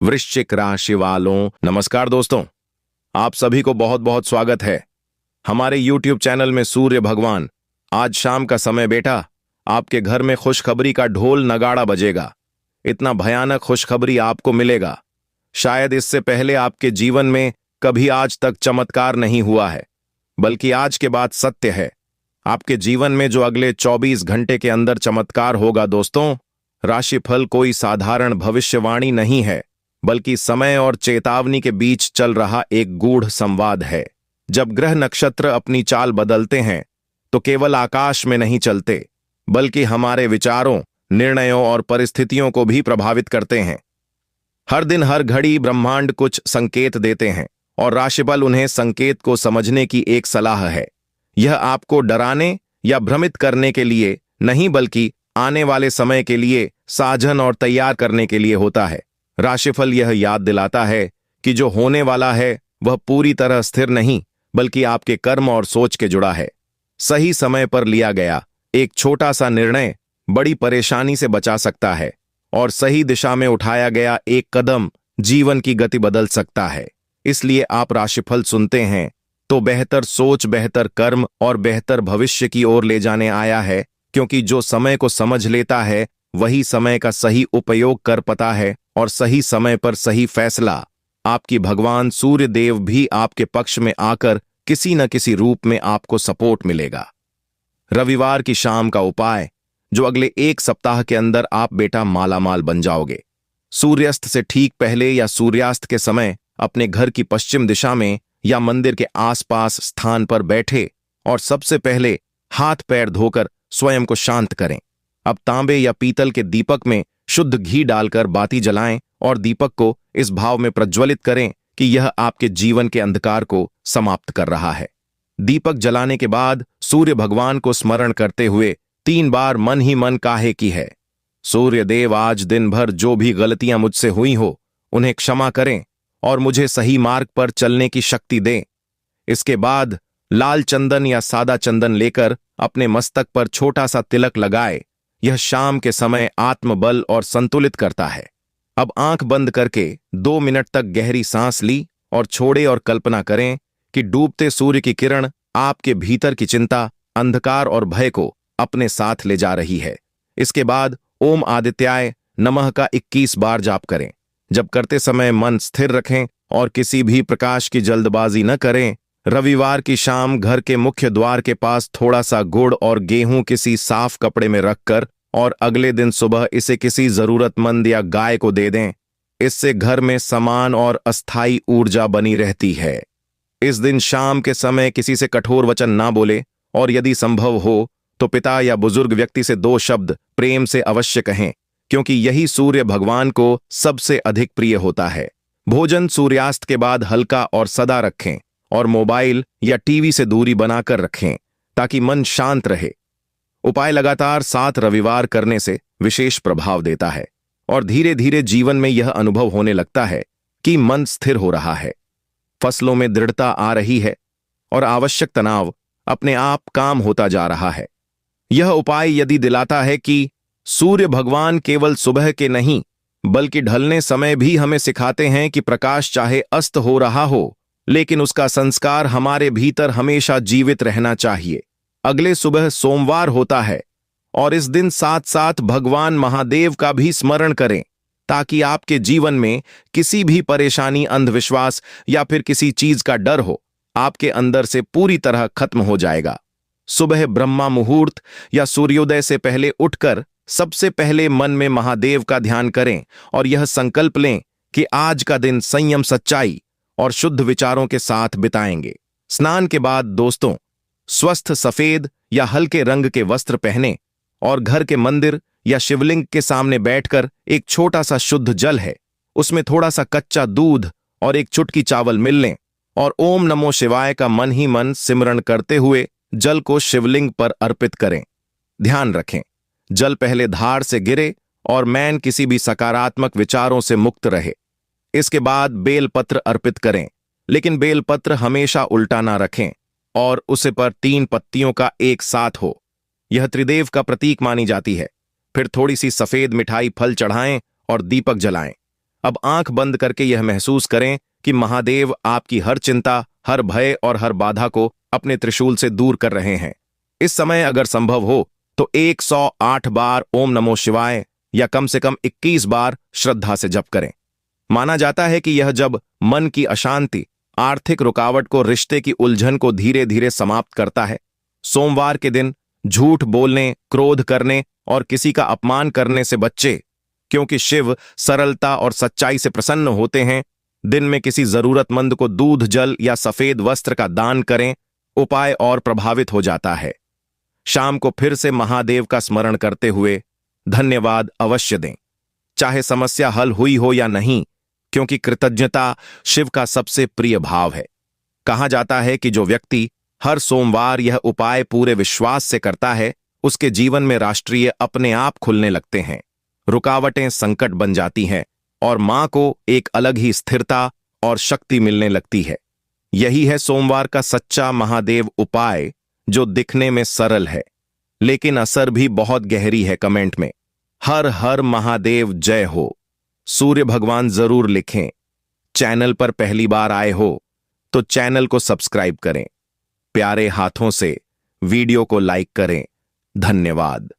वृश्चिक राशि वालों, नमस्कार दोस्तों। आप सभी को बहुत बहुत स्वागत है हमारे YouTube चैनल में। सूर्य भगवान, आज शाम का समय बेटा, आपके घर में खुशखबरी का ढोल नगाड़ा बजेगा। इतना भयानक खुशखबरी आपको मिलेगा, शायद इससे पहले आपके जीवन में कभी आज तक चमत्कार नहीं हुआ है, बल्कि आज के बाद सत्य है। आपके जीवन में जो अगले 24 घंटे के अंदर चमत्कार होगा दोस्तों, राशिफल कोई साधारण भविष्यवाणी नहीं है, बल्कि समय और चेतावनी के बीच चल रहा एक गूढ़ संवाद है। जब ग्रह नक्षत्र अपनी चाल बदलते हैं तो केवल आकाश में नहीं चलते, बल्कि हमारे विचारों, निर्णयों और परिस्थितियों को भी प्रभावित करते हैं। हर दिन हर घड़ी ब्रह्मांड कुछ संकेत देते हैं और राशिफल उन्हें संकेत को समझने की एक सलाह है। यह आपको डराने या भ्रमित करने के लिए नहीं, बल्कि आने वाले समय के लिए साझन और तैयार करने के लिए होता है। राशिफल यह याद दिलाता है कि जो होने वाला है वह पूरी तरह स्थिर नहीं, बल्कि आपके कर्म और सोच के जुड़ा है। सही समय पर लिया गया एक छोटा सा निर्णय बड़ी परेशानी से बचा सकता है, और सही दिशा में उठाया गया एक कदम जीवन की गति बदल सकता है। इसलिए आप राशिफल सुनते हैं तो बेहतर सोच, बेहतर कर्म और बेहतर भविष्य की ओर ले जाने आया है, क्योंकि जो समय को समझ लेता है वही समय का सही उपयोग कर पाता है, और सही समय पर सही फैसला। आपकी भगवान सूर्य देव भी आपके पक्ष में आकर किसी न किसी रूप में आपको सपोर्ट मिलेगा। रविवार की शाम का उपाय, जो अगले एक सप्ताह के अंदर आप बेटा मालामाल बन जाओगे। सूर्यास्त से ठीक पहले या सूर्यास्त के समय अपने घर की पश्चिम दिशा में या मंदिर के आसपास स्थान पर बैठे और सबसे पहले हाथ पैर धोकर स्वयं को शांत करें। अब तांबे या पीतल के दीपक में शुद्ध घी डालकर बाती जलाएं और दीपक को इस भाव में प्रज्वलित करें कि यह आपके जीवन के अंधकार को समाप्त कर रहा है। दीपक जलाने के बाद सूर्य भगवान को स्मरण करते हुए 3 बार मन ही मन काहे की है, सूर्य देव, आज दिन भर जो भी गलतियां मुझसे हुई हो उन्हें क्षमा करें और मुझे सही मार्ग पर चलने की शक्ति दें। इसके बाद लाल चंदन या सादा चंदन लेकर अपने मस्तक पर छोटा सा तिलक लगाए। यह शाम के समय आत्मबल और संतुलित करता है। अब आंख बंद करके 2 मिनट तक गहरी सांस ली और छोड़े, और कल्पना करें कि डूबते सूर्य की किरण आपके भीतर की चिंता, अंधकार और भय को अपने साथ ले जा रही है। इसके बाद ओम आदित्याय नमः का 21 बार जाप करें। जब करते समय मन स्थिर रखें और किसी भी प्रकाश की जल्दबाजी न करें। रविवार की शाम घर के मुख्य द्वार के पास थोड़ा सा गुड़ और गेहूं किसी साफ कपड़े में रखकर और अगले दिन सुबह इसे किसी जरूरतमंद या गाय को दे दें। इससे घर में समान और अस्थायी ऊर्जा बनी रहती है। इस दिन शाम के समय किसी से कठोर वचन ना बोले, और यदि संभव हो तो पिता या बुजुर्ग व्यक्ति से 2 शब्द प्रेम से अवश्य कहें, क्योंकि यही सूर्य भगवान को सबसे अधिक प्रिय होता है। भोजन सूर्यास्त के बाद हल्का और सदा रखें, और मोबाइल या टीवी से दूरी बनाकर रखें ताकि मन शांत रहे। उपाय लगातार 7 रविवार करने से विशेष प्रभाव देता है, और धीरे धीरे जीवन में यह अनुभव होने लगता है कि मन स्थिर हो रहा है, फसलों में दृढ़ता आ रही है और आवश्यक तनाव अपने आप काम होता जा रहा है। यह उपाय यदि दिलाता है कि सूर्य भगवान केवल सुबह के नहीं, बल्कि ढलने समय भी हमें सिखाते हैं कि प्रकाश चाहे अस्त हो रहा हो, लेकिन उसका संस्कार हमारे भीतर हमेशा जीवित रहना चाहिए। अगले सुबह सोमवार होता है, और इस दिन साथ साथ भगवान महादेव का भी स्मरण करें, ताकि आपके जीवन में किसी भी परेशानी, अंधविश्वास या फिर किसी चीज का डर हो, आपके अंदर से पूरी तरह खत्म हो जाएगा। सुबह ब्रह्मा मुहूर्त या सूर्योदय से पहले उठकर सबसे पहले मन में महादेव का ध्यान करें और यह संकल्प लें कि आज का दिन संयम, सच्चाई और शुद्ध विचारों के साथ बिताएंगे। स्नान के बाद दोस्तों स्वस्थ सफेद या हल्के रंग के वस्त्र पहने और घर के मंदिर या शिवलिंग के सामने बैठकर एक छोटा सा शुद्ध जल है, उसमें थोड़ा सा कच्चा दूध और एक चुटकी चावल मिल लें, और ओम नमो शिवाय का मन ही मन सिमरण करते हुए जल को शिवलिंग पर अर्पित करें। ध्यान रखें, जल पहले धार से गिरे और मैन किसी भी सकारात्मक विचारों से मुक्त रहे। इसके बाद बेलपत्र अर्पित करें, लेकिन बेलपत्र हमेशा उल्टा ना रखें और उसे पर 3 पत्तियों का एक साथ हो। यह त्रिदेव का प्रतीक मानी जाती है। फिर थोड़ी सी सफेद मिठाई फल चढ़ाएं और दीपक जलाएं। अब आंख बंद करके यह महसूस करें कि महादेव आपकी हर चिंता, हर भय और हर बाधा को अपने त्रिशूल से दूर कर रहे हैं। इस समय अगर संभव हो तो 108 बार ओम नमो शिवाय या कम से कम 21 बार श्रद्धा से जप करें। माना जाता है कि यह जब मन की अशांति, आर्थिक रुकावट को, रिश्ते की उलझन को धीरे धीरे समाप्त करता है। सोमवार के दिन झूठ बोलने, क्रोध करने और किसी का अपमान करने से बच्चे, क्योंकि शिव सरलता और सच्चाई से प्रसन्न होते हैं। दिन में किसी जरूरतमंद को दूध, जल या सफेद वस्त्र का दान करें, उपाय और प्रभावित हो जाता है। शाम को फिर से महादेव का स्मरण करते हुए धन्यवाद अवश्य दें, चाहे समस्या हल हुई हो या नहीं, क्योंकि कृतज्ञता शिव का सबसे प्रिय भाव है। कहा जाता है कि जो व्यक्ति हर सोमवार यह उपाय पूरे विश्वास से करता है, उसके जीवन में राष्ट्रीय अपने आप खुलने लगते हैं, रुकावटें संकट बन जाती हैं और मां को एक अलग ही स्थिरता और शक्ति मिलने लगती है। यही है सोमवार का सच्चा महादेव उपाय, जो दिखने में सरल है लेकिन असर भी बहुत गहरी है। कमेंट में हर हर महादेव जय हो सूर्य भगवान जरूर लिखें। चैनल पर पहली बार आए हो तो चैनल को सब्सक्राइब करें। प्यारे हाथों से वीडियो को लाइक करें। धन्यवाद।